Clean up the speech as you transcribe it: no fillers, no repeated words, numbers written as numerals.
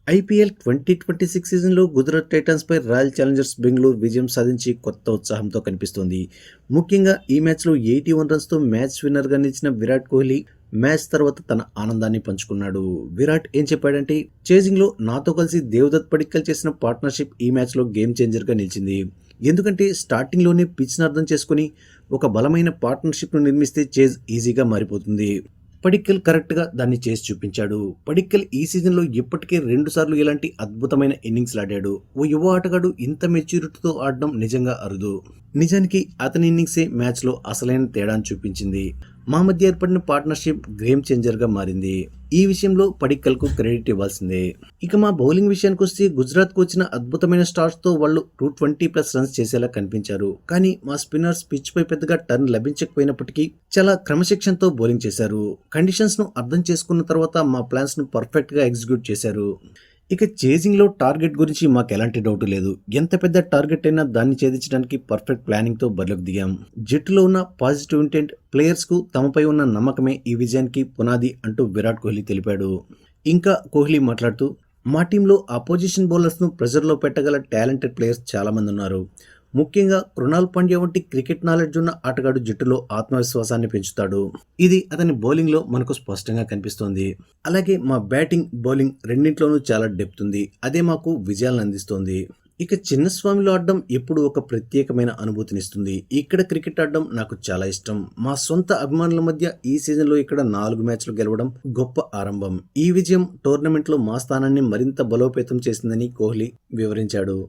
IPL 2026 సీజన్లో Gujarat టైటన్స్పై royal Challengers Bengaluru విజయం సాధించి కొత్త ఉత్సాహంతో కనిపిస్తోంది. ముఖ్యంగా ఈ మ్యాచ్లో 81 రన్స్తో మ్యాచ్ విన్నర్గా నిలిచిన విరాట్ కోహ్లీ మ్యాచ్ తర్వాత తన ఆనందాన్ని పంచుకున్నాడు. విరాట్ ఏం చెప్పాడంటే, చేజింగ్లో నాతో కలిసి దేవదత్ పడిక్కల్ చేసిన పార్ట్నర్షిప్ ఈ మ్యాచ్లో గేమ్ చేంజర్గా నిలిచింది. ఎందుకంటే స్టార్టింగ్లోనే పిచ్ను అర్థం చేసుకుని ఒక బలమైన పార్ట్నర్షిప్ను నిర్మిస్తే చేజ్ ఈజీగా మారిపోతుంది. పడిక్కల్ కరెక్ట్గా దాన్ని చేసి చూపించాడు. పడిక్కల్ ఈ సీజన్లో ఇప్పటికే 2 సార్లు ఇలాంటి అద్భుతమైన ఇన్నింగ్స్ ఆడాడు. ఓ యువ ఆటగాడు ఇంత మెచ్యూరిటీతో ఆడడం నిజంగా అరుదు. నిజానికి అతని ఇన్నింగ్సే మ్యాచ్లో అసలైన తేడాను చూపించింది. మా మధ్య ఏర్పడిన పార్ట్నర్షిప్ గేమ్ చేంజర్గా మారింది. ఈ విషయంలో పడిక్కల్కు క్రెడిట్ ఇవ్వాల్సిందే. ఇక మా బౌలింగ్ విషయానికి వస్తే గుజరాత్కు వచ్చిన అద్భుతమైన స్టార్ట్స్తో వాళ్ళు 220+ రన్స్ చేసేలా కనిపించారు. కానీ మా స్పిన్నర్స్ పిచ్పై పెద్దగా టర్న్ లభించకపోయినప్పటికీ చాలా క్రమశిక్షణతో బౌలింగ్ చేశారు. కండిషన్స్ను అర్థం చేసుకున్న తర్వాత మా ప్లాన్స్ను పర్ఫెక్ట్గా ఎగ్జిక్యూట్ చేశారు. ఇక చేజింగ్లో టార్గెట్ గురించి మాకు ఎలాంటి డౌట్ లేదు. ఎంత పెద్ద టార్గెట్ అయినా దాన్ని ఛేదించడానికి పర్ఫెక్ట్ ప్లానింగ్తో బరిలోకి దిగాం. జట్టులో ఉన్న పాజిటివ్ ఇంటెంట్, ప్లేయర్స్కు తమపై ఉన్న నమ్మకమే ఈ విజయానికి పునాది అంటూ విరాట్ కోహ్లీ తెలిపాడు. ఇంకా కోహ్లీ మాట్లాడుతూ, మా టీంలో అపోజిషన్ బౌలర్స్ను ప్రెజర్లో పెట్టగల టాలెంటెడ్ ప్లేయర్స్ చాలామంది ఉన్నారు. ముఖ్యంగా కృణాల్ పాండ్యా వంటి క్రికెట్ నాలెడ్జ్ ఉన్న ఆటగాడు జట్టులో ఆత్మవిశ్వాసాన్ని పెంచుతాడు. ఇది అతని బౌలింగ్లో మనకు స్పష్టంగా కనిపిస్తోంది. అలాగే మా బ్యాటింగ్, బౌలింగ్ రెండింట్లోనూ చాలా డెప్త్ ఉంది. అదే మాకు విజయాలను అందిస్తోంది. ఇక చిన్నస్వామిలో ఆడడం ఎప్పుడు ఒక ప్రత్యేకమైన అనుభూతినిస్తుంది. ఇక్కడ క్రికెట్ ఆడడం నాకు చాలా ఇష్టం. మా సొంత అభిమానుల మధ్య ఈ సీజన్లో ఇక్కడ 4 మ్యాచ్లు గెలవడం గొప్ప ఆరంభం. ఈ విజయం టోర్నమెంట్లో మా స్థానాన్ని మరింత బలోపేతం చేసిందని కోహ్లీ వివరించాడు.